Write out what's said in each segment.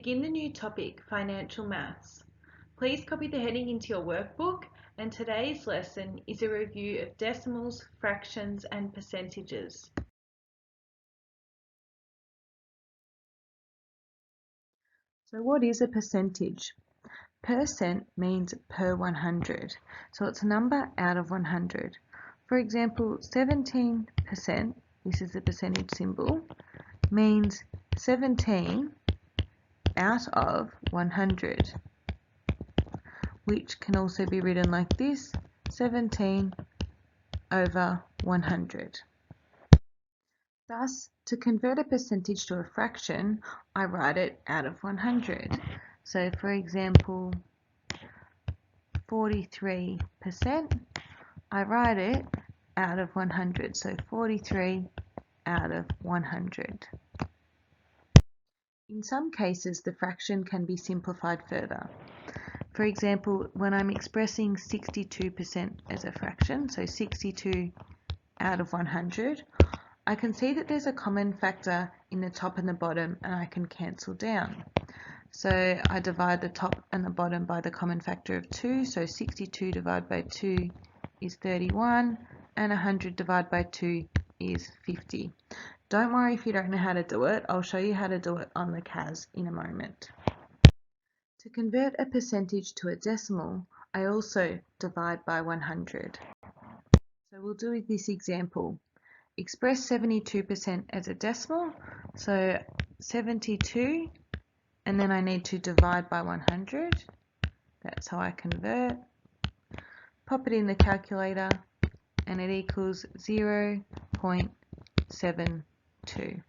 Begin the new topic, Financial Maths. Please copy the heading into your workbook, and today's lesson is a review of decimals, fractions and percentages. So what is a percentage? Percent means per 100, so it's a number out of 100. For example, 17%, this is the percentage symbol, means 17 out of 100, which can also be written like this, 17 over 100. Thus, to convert a percentage to a fraction, I write it out of 100. So for example, 43%, I write it out of 100. So 43 out of 100. In some cases, the fraction can be simplified further. For example, when I'm expressing 62% as a fraction, so 62 out of 100, I can see that there's a common factor in the top and the bottom, and I can cancel down. So I divide the top and the bottom by the common factor of 2, so 62 divided by 2 is 31, and 100 divided by 2 is 50. Don't worry if you don't know how to do it, I'll show you how to do it on the CAS in a moment. To convert a percentage to a decimal, I also divide by 100. So we'll do this example. Express 72% as a decimal, so 72, and then I need to divide by 100. That's how I convert. Pop it in the calculator, and it equals 0.72. To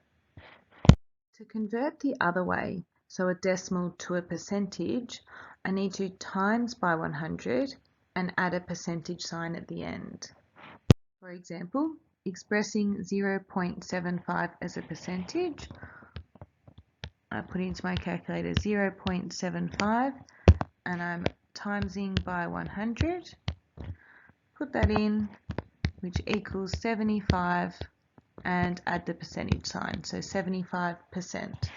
convert the other way, so a decimal to a percentage, I need to times by 100 and add a percentage sign at the end. For example, expressing 0.75 as a percentage, I put into my calculator 0.75 and I'm timesing by 100, put that in, which equals 75, and add the percentage sign, so 75%.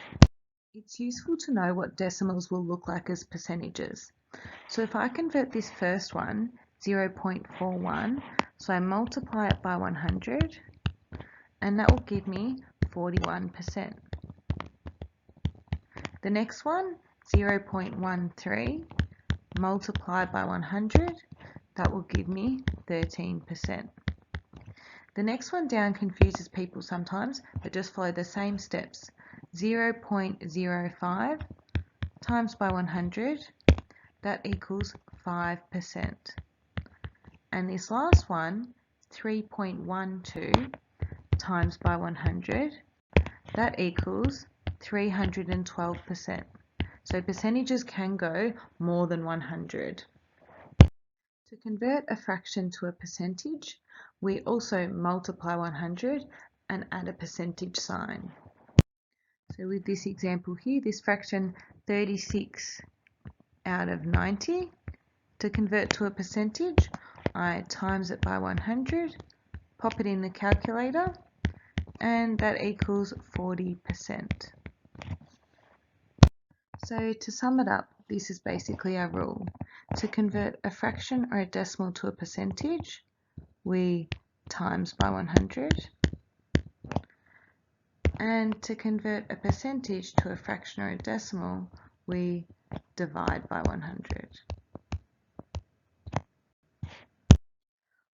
It's useful to know what decimals will look like as percentages. So if I convert this first one, 0.41, so I multiply it by 100, and that will give me 41%. The next one, 0.13, multiplied by 100, that will give me 13%. The next one down confuses people sometimes, but just follow the same steps. 0.05 times by 100, that equals 5%. And this last one, 3.12 times by 100, that equals 312%. So percentages can go more than 100. To convert a fraction to a percentage, we also multiply 100 and add a percentage sign. So with this example here, this fraction 36 out of 90, to convert to a percentage, I times it by 100, pop it in the calculator, and that equals 40%. So to sum it up, this is basically our rule. To convert a fraction or a decimal to a percentage, we times by 100. And to convert a percentage to a fraction or a decimal, we divide by 100.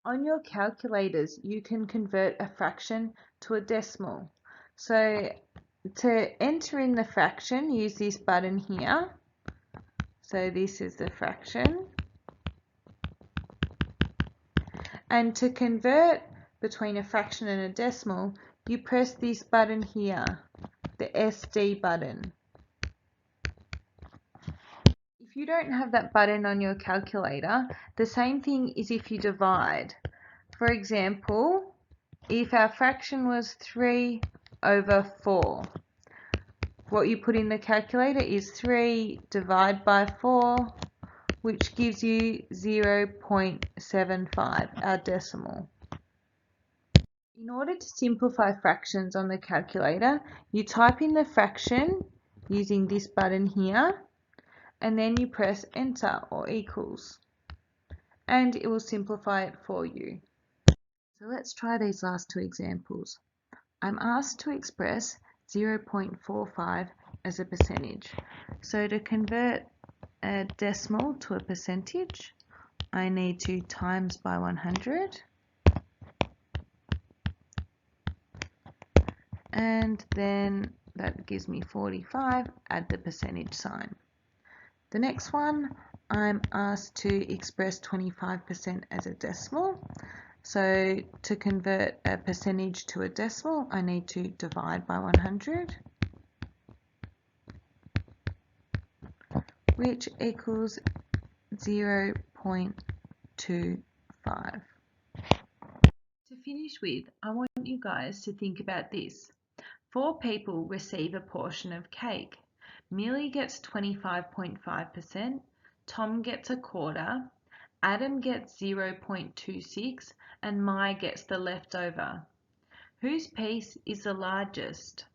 On your calculators, you can convert a fraction to a decimal. So to enter in the fraction, use this button here. So this is the fraction. And to convert between a fraction and a decimal, you press this button here, the SD button. If you don't have that button on your calculator, the same thing is if you divide. For example, if our fraction was 3 over 4, what you put in the calculator is 3 divided by 4, which gives you 0.75, our decimal. In order to simplify fractions on the calculator, you type in the fraction using this button here, and then you press enter or equals, and it will simplify it for you. So let's try these last two examples. I'm asked to express 0.45 as a percentage. So to convert a decimal to a percentage, I need to times by 100, and then that gives me 45, add the percentage sign. The next one, I'm asked to express 25% as a decimal. So to convert a percentage to a decimal, I need to divide by 100, which equals 0.25. To finish with, I want you guys to think about this. 4 people receive a portion of cake. Millie gets 25.5%, Tom gets a quarter, Adam gets 0.26, and Mai gets the leftover. Whose piece is the largest?